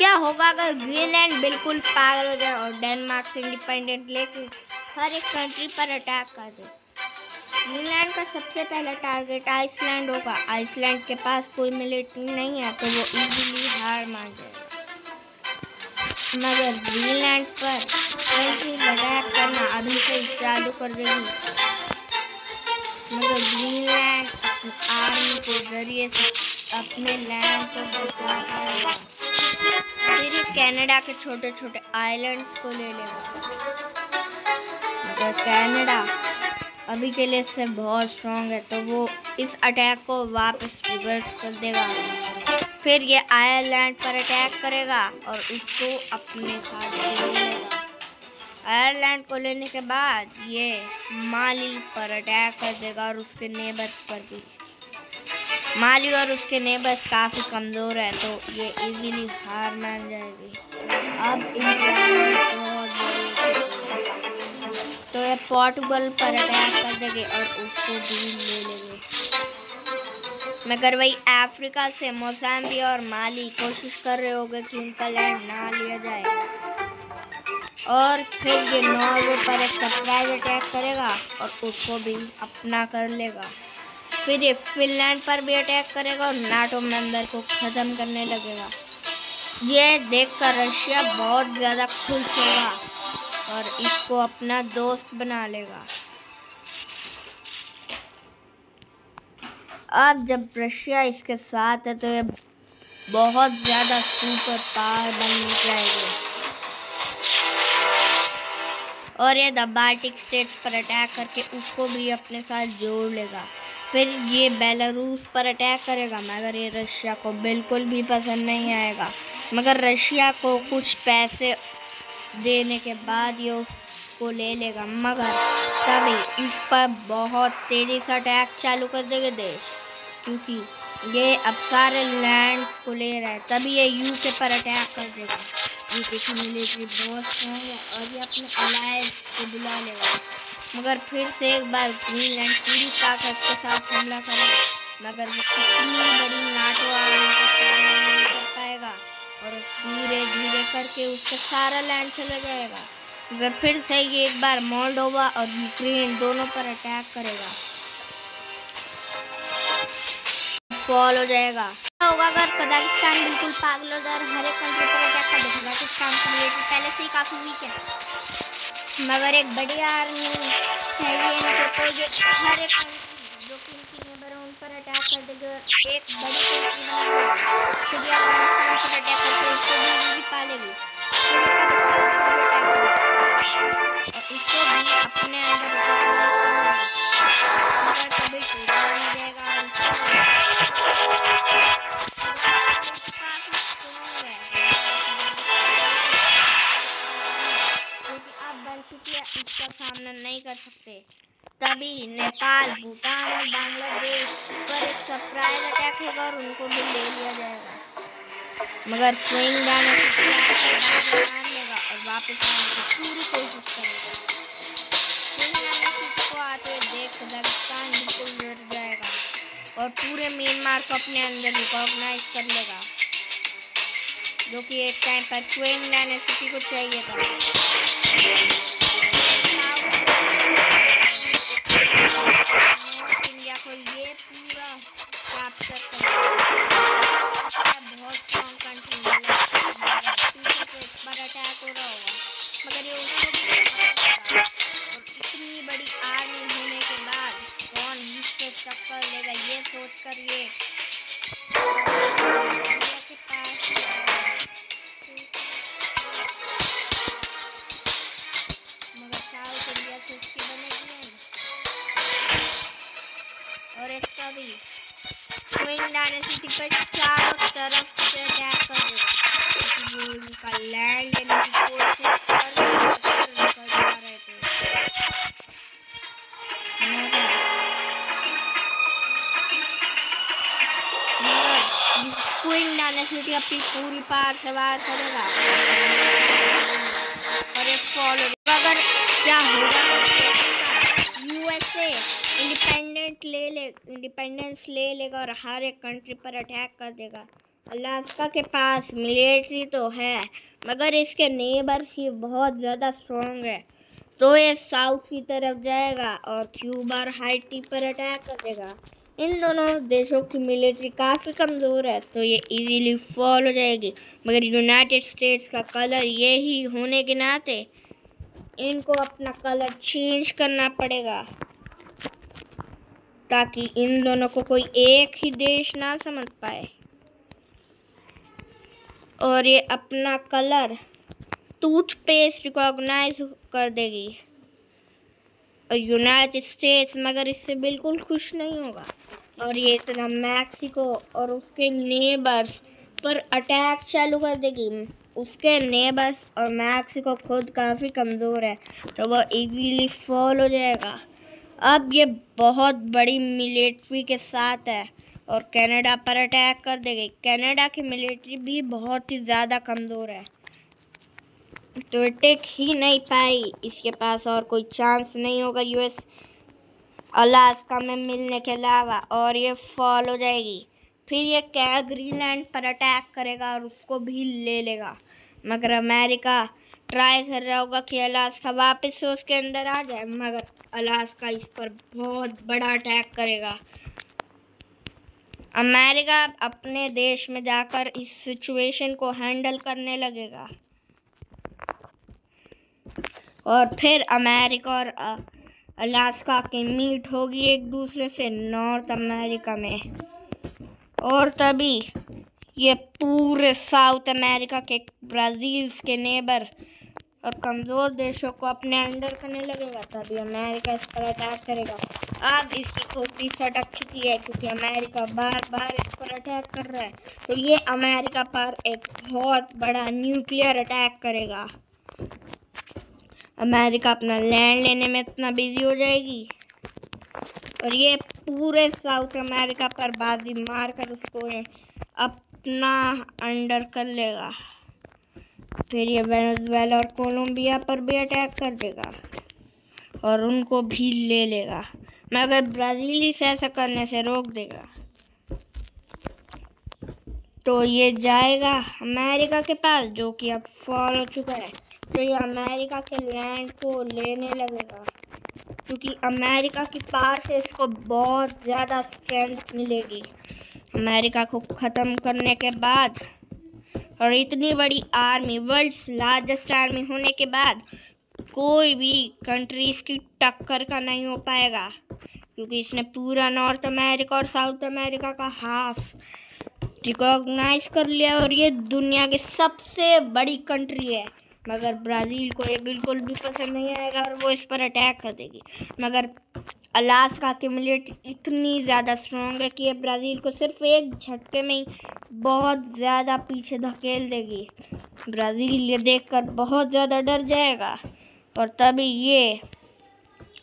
क्या होगा अगर ग्रीनलैंड बिल्कुल पागल हो जाए और डेनमार्क से इंडिपेंडेंट लेके हर एक कंट्री पर अटैक कर दे। ग्रीनलैंड का सबसे पहला टारगेट आइसलैंड होगा। आइसलैंड के पास कोई मिलिट्री नहीं है तो वो इजीली हार मान जाएगा। मगर ग्रीनलैंड पर कंट्रीज अटैक करना अभी से ही चालू कर देगी। मगर ग्रीनलैंड अपनी आर्मी के जरिए से अपने लैंड को बचा पाएगा। फिर ये कनाडा के छोटे छोटे आइलैंड्स को ले लेगा। मगर कनाडा अभी के लिए इससे बहुत स्ट्रॉन्ग है तो वो इस अटैक को वापस रिवर्स कर देगा। फिर ये आयरलैंड पर अटैक करेगा और उसको अपने साथ ले लेगा। आयरलैंड को लेने के बाद ये माली पर अटैक कर देगा और उसके नेबर्स पर भी। माली और उसके नेबर्स काफ़ी कमज़ोर है तो ये इजीली हार मान जाएगी। अब इंडिया बहुत बड़ी तो ये पोर्टुगल पर अटैक कर देंगे और उसको भी ले लेंगे। मगर वही अफ्रीका से मोज़ाम्बिक और माली कोशिश कर रहे होंगे कि उनका लैंड ना लिया जाए। और फिर ये नॉर्वे पर एक सरप्राइज अटैक करेगा और उसको भी अपना कर लेगा। फिर ये फिनलैंड पर भी अटैक करेगा और नाटो मेंबर को ख़त्म करने लगेगा। ये देखकर रशिया बहुत ज़्यादा खुश होगा और इसको अपना दोस्त बना लेगा। अब जब रशिया इसके साथ है तो ये बहुत ज़्यादा सुपर पावर बन जाएगी और ये द बाल्टिक स्टेट्स पर अटैक करके उसको भी अपने साथ जोड़ लेगा। फिर ये बेलारूस पर अटैक करेगा मगर ये रशिया को बिल्कुल भी पसंद नहीं आएगा। मगर रशिया को कुछ पैसे देने के बाद ये उसको ले लेगा। मगर तभी इस पर बहुत तेज़ी से अटैक चालू कर देंगे देश, क्योंकि ये अब सारे लैंड्स को ले रहा है। तभी ये यूके पर अटैक कर देगा। यूके की मिलिट्री बहुत स्ट्रॉन्ग है और ये अपने अलायंस को बुला लेगा। मगर फिर से एक बार ग्रीनलैंड पूरी ताकत के साथ हमला करेगा मगर वो इतनी बड़ी नाटो आर्मी को सामना नहीं कर पाएगा और धीरे धीरे करके उसका सारा लैंड चला जाएगा। मगर फिर से ये एक बार मोल्डोवा और यूक्रेन दोनों पर अटैक करेगा, फॉल हो जाएगा। होगा अगर कजाकिस्तान बिल्कुल पागल हो जाए और हर एक कंट्री पर अटैक कर देगा। कजाकिस्तान की मिलिट्री पहले से ही काफ़ी वीक है मगर एक बड़ी आर्मी चाहिए इनको तो ये हर एक कंट्री जो कि इनकी नेबर है उन पर अटैक कर देगा। एक बड़ी कंट्री बनाएगा। फिर ये अफगानिस्तान पर अटैक करके उसको भी पालेगी। फिर ये पाकिस्तान पर भी अटैक करेगा और उसको भी अपने अंदर मगर कभी टूटा नहीं जाएगा। चुकी है इसका सामना नहीं कर सकते। तभी नेपाल, भूटान और बांग्लादेश पर एक सरप्राइज अटैक होगा और उनको भी ले लिया जाएगा। मगर क्विंग डायनेस्टी मान लेगा और वापस आने की पूरी कोशिश करेगा। क्विंग डायनेस्टी को आते देख कजाकिस्तान बिल्कुल डर जाएगा और पूरे म्यांमार को अपने अंदर रिकॉग्नाइज कर लेगा, जो कि एक टाइम पर क्विंग डायनेस्टी को चाहिए था। इंडिया को ये पूरा कैप्चर बहुत स्ट्रॉन्ग कंट्री पीछे से इस पर अटैक हो रहा होगा मगर ये उसको और इतनी बड़ी आर्मी होने के बाद कौन इससे टक्कर लेगा ये सोच कर ये और इसका भी क्विंग डायनेस्टी पर चारों तरफ से अटैक कर देगा क्योंकि वो उनका लैंड लेने की कोशिश कर रहे थे। मगर क्विंग डायनेस्टी अपनी पूरी पार से वार करेगा और एक फॉलो। अगर क्या होगा यूएसए इंडिपेंडेंस ले लेगा और हर एक कंट्री पर अटैक कर देगा अलास्का के पास मिलिट्री तो है, मगर इसके नेबर्स ही बहुत ज़्यादा स्ट्रॉन्ग है। तो ये साउथ की तरफ जाएगा और क्यूबा और हाइटी पर अटैक करेगा। इन दोनों देशों की मिलिट्री काफ़ी कमज़ोर है, तो ये इजीली फॉल हो जाएगी। मगर यूनाइटेड स्टेट्स का कलर ये ही होने के नाते इनको अपना कलर चेंज करना पड़ेगा, ताकि इन दोनों को कोई एक ही देश ना समझ पाए। और ये अपना कलर टूथपेस्ट रिकॉग्नाइज कर देगी और यूनाइटेड स्टेट्स मगर इससे बिल्कुल खुश नहीं होगा। और ये इतना मैक्सिको और उसके नेबर्स पर अटैक चालू कर देगी। उसके नेबर्स और मैक्सिको खुद काफ़ी कमज़ोर है, तो वह इजीली फॉल हो जाएगा। अब ये बहुत बड़ी मिलिट्री के साथ है और कनाडा पर अटैक कर देगी। कनाडा की मिलिट्री भी बहुत ही ज़्यादा कमज़ोर है, तो टिक ही नहीं पाई। इसके पास और कोई चांस नहीं होगा यूएस अलास्का में मिलने के अलावा, और ये फॉल हो जाएगी। फिर ये ग्रीनलैंड पर अटैक करेगा और उसको भी ले लेगा। मगर अमेरिका ट्राई कर रहा होगा कि अलास्का वापस से उसके अंदर आ जाए, मगर अलास्का इस पर बहुत बड़ा अटैक करेगा। अमेरिका अपने देश में जाकर इस सिचुएशन को हैंडल करने लगेगा और फिर अमेरिका और अलास्का की मीट होगी एक दूसरे से नॉर्थ अमेरिका में। और तभी ये पूरे साउथ अमेरिका के ब्राज़ील के नेबर और कमज़ोर देशों को अपने अंडर करने लगेगा। तभी अमेरिका इस पर अटैक करेगा। अब इसकी खोपड़ी सटक चुकी है क्योंकि अमेरिका बार बार इस पर अटैक कर रहा है, तो ये अमेरिका पर एक बहुत बड़ा न्यूक्लियर अटैक करेगा। अमेरिका अपना लैंड लेने में इतना बिजी हो जाएगी और ये पूरे साउथ अमेरिका पर बाजी मारकर उसको अपना अंडर कर लेगा। फिर ये वेनेजुएला और कोलंबिया पर भी अटैक कर देगा और उनको भी ले लेगा, मगर ब्राज़ील इसे ऐसा करने से रोक देगा। तो ये जाएगा अमेरिका के पास, जो कि अब फॉल हो चुका है। तो ये अमेरिका के लैंड को लेने लगेगा क्योंकि अमेरिका के पास से इसको बहुत ज़्यादा स्ट्रेंथ मिलेगी। अमेरिका को ख़त्म करने के बाद और इतनी बड़ी आर्मी, वर्ल्ड्स लार्जेस्ट आर्मी होने के बाद कोई भी कंट्री इसकी टक्कर का नहीं हो पाएगा, क्योंकि इसने पूरा नॉर्थ अमेरिका और साउथ अमेरिका का हाफ रिकॉग्नाइज कर लिया और ये दुनिया की सबसे बड़ी कंट्री है। मगर ब्राज़ील को ये बिल्कुल भी पसंद नहीं आएगा और वो इस पर अटैक कर देगी। मगर अलास्का की मिलिट्री इतनी ज़्यादा स्ट्रॉन्ग है कि ये ब्राज़ील को सिर्फ एक झटके में ही बहुत ज़्यादा पीछे धकेल देगी। ब्राज़ील ये देखकर बहुत ज़्यादा डर जाएगा और तभी ये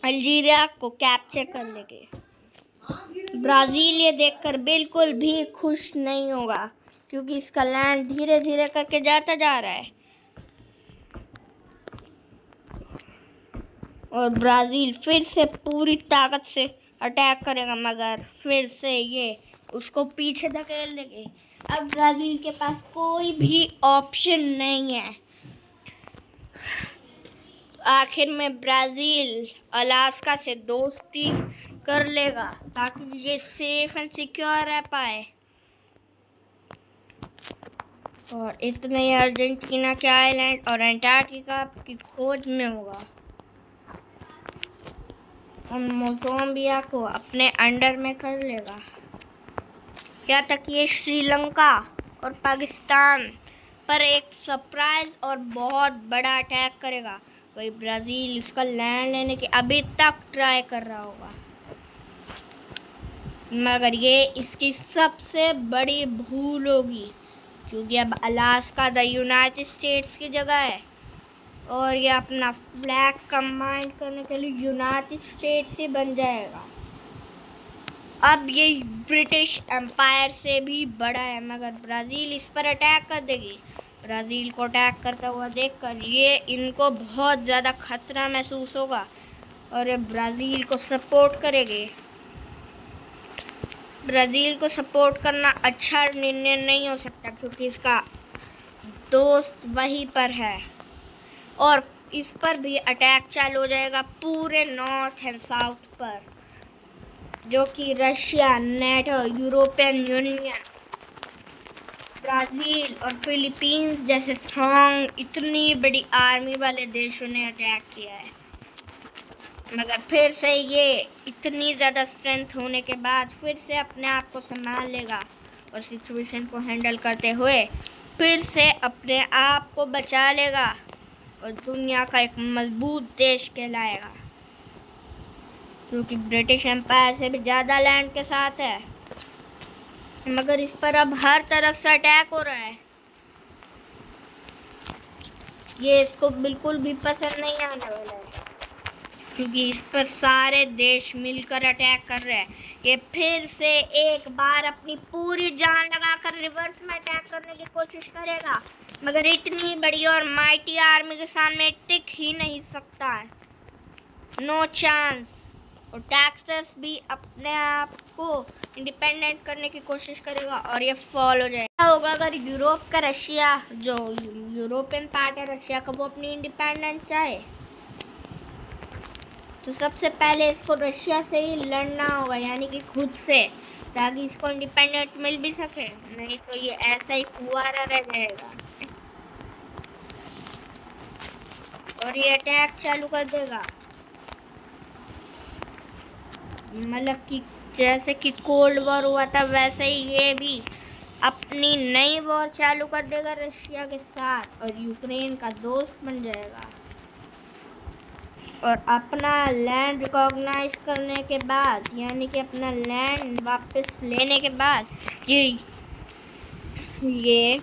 अल्जीरिया को कैप्चर कर लेंगे। ब्राज़ील ये देखकर बिल्कुल भी खुश नहीं होगा क्योंकि इसका लैंड धीरे धीरे करके जाता जा रहा है और ब्राज़ील फिर से पूरी ताकत से अटैक करेगा, मगर फिर से ये उसको पीछे धकेल देंगे। अब ब्राज़ील के पास कोई भी ऑप्शन नहीं है। आखिर में ब्राज़ील अलास्का से दोस्ती कर लेगा ताकि ये सेफ एंड सिक्योर रह पाए। और इतने ही अर्जेंटीना के आइलैंड और अंटार्कटिका की खोज में होगा। उन मोज़ाम्बिया को अपने अंडर में कर लेगा, यहाँ तक ये श्रीलंका और पाकिस्तान पर एक सरप्राइज और बहुत बड़ा अटैक करेगा। वही ब्राज़ील इसका लैंड लेने की अभी तक ट्राई कर रहा होगा, मगर ये इसकी सबसे बड़ी भूल होगी क्योंकि अब अलास्का द यूनाइटेड स्टेट्स की जगह है और ये अपना फ्लैग कंबाइन करने के लिए यूनाइटेड स्टेट्स ही बन जाएगा। अब ये ब्रिटिश एम्पायर से भी बड़ा है, मगर ब्राज़ील इस पर अटैक कर देगी। ब्राज़ील को अटैक करता हुआ देखकर ये इनको बहुत ज़्यादा खतरा महसूस होगा और ये ब्राज़ील को सपोर्ट करेंगे। ब्राज़ील को सपोर्ट करना अच्छा निर्णय नहीं हो सकता, क्योंकि इसका दोस्त वहीं पर है और इस पर भी अटैक चालू हो जाएगा पूरे नॉर्थ एंड साउथ पर, जो कि Russia, NATO, European union, Brazil और फिलीपींस जैसे स्ट्रॉन्ग इतनी बड़ी आर्मी वाले देशों ने अटैक किया है। मगर फिर से ये इतनी ज़्यादा स्ट्रेंथ होने के बाद फिर से अपने आप को संभाल लेगा और सिचुएशन को हैंडल करते हुए फिर से अपने आप को बचा लेगा और दुनिया का एक मजबूत देश कहलाएगा, क्योंकि ब्रिटिश एम्पायर से भी ज़्यादा लैंड के साथ है। मगर इस पर अब हर तरफ से अटैक हो रहा है। ये इसको बिल्कुल भी पसंद नहीं आने वाला है, क्योंकि इस पर सारे देश मिलकर अटैक कर रहे हैं। ये फिर से एक बार अपनी पूरी जान लगाकर रिवर्स में अटैक करने की कोशिश करेगा, मगर इतनी बड़ी और माइटी आर्मी के सामने टिक ही नहीं सकता है। No chance. और टेक्सास भी अपने आप को इंडिपेंडेंट करने की कोशिश करेगा और ये फॉल हो जाएगा। क्या होगा अगर यूरोप का रशिया, जो यूरोपियन पार्ट है रशिया का, वो अपनी इंडिपेंडेंस चाहे? तो सबसे पहले इसको रशिया से ही लड़ना होगा, यानी कि खुद से, ताकि इसको इंडिपेंडेंट मिल भी सके, नहीं तो ये ऐसा ही कुंवारा रह जाएगा और ये अटैक चालू कर देगा। मतलब कि जैसे कि कोल्ड वॉर हुआ था, वैसे ही ये भी अपनी नई वॉर चालू कर देगा रशिया के साथ और यूक्रेन का दोस्त बन जाएगा। और अपना लैंड रिकॉग्नाइज करने के बाद, यानी कि अपना लैंड वापस लेने के बाद, ये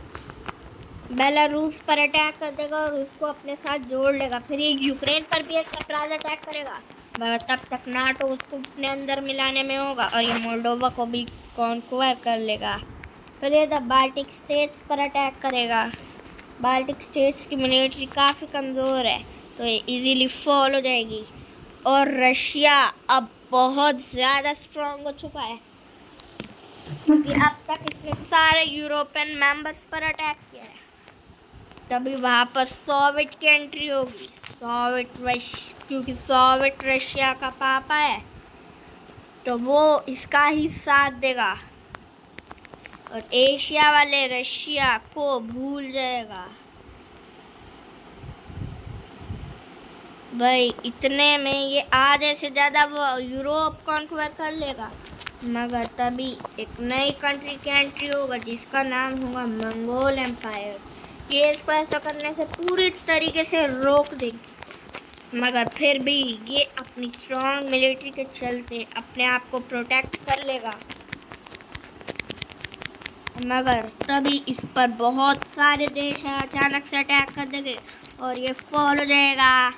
बेलारूस पर अटैक कर देगा और उसको अपने साथ जोड़ लेगा। फिर ये यूक्रेन पर भी एक सरप्राइज अटैक करेगा, मगर तब तक नाटो उसको अपने अंदर मिलाने में होगा और ये मोल्डोवा को भी कॉन्क्वायर कर लेगा। फिर ये द बाल्टिक स्टेट्स पर अटैक करेगा। बाल्टिक स्टेट्स की मिलिट्री काफ़ी कमज़ोर है, तो ये इजीली फॉल हो जाएगी और रशिया अब बहुत ज़्यादा स्ट्रॉन्ग हो चुका है, क्योंकि अब तक इसने सारे यूरोपियन मेंबर्स पर अटैक किया है। तभी वहाँ पर सोवियत की एंट्री होगी। क्योंकि सोवियत रशिया का पापा है, तो वो इसका ही साथ देगा और एशिया वाले रशिया को भूल जाएगा। भाई इतने में ये आधे से ज़्यादा वो यूरोप कॉन्क्वर कर लेगा, मगर तभी एक नई कंट्री की एंट्री होगा जिसका नाम होगा मंगोल एम्पायर। ये इसको ऐसा करने से पूरी तरीके से रोक देगी, मगर फिर भी ये अपनी स्ट्रॉन्ग मिलिट्री के चलते अपने आप को प्रोटेक्ट कर लेगा। मगर तभी इस पर बहुत सारे देश अचानक से अटैक कर देंगे और ये फॉल हो जाएगा।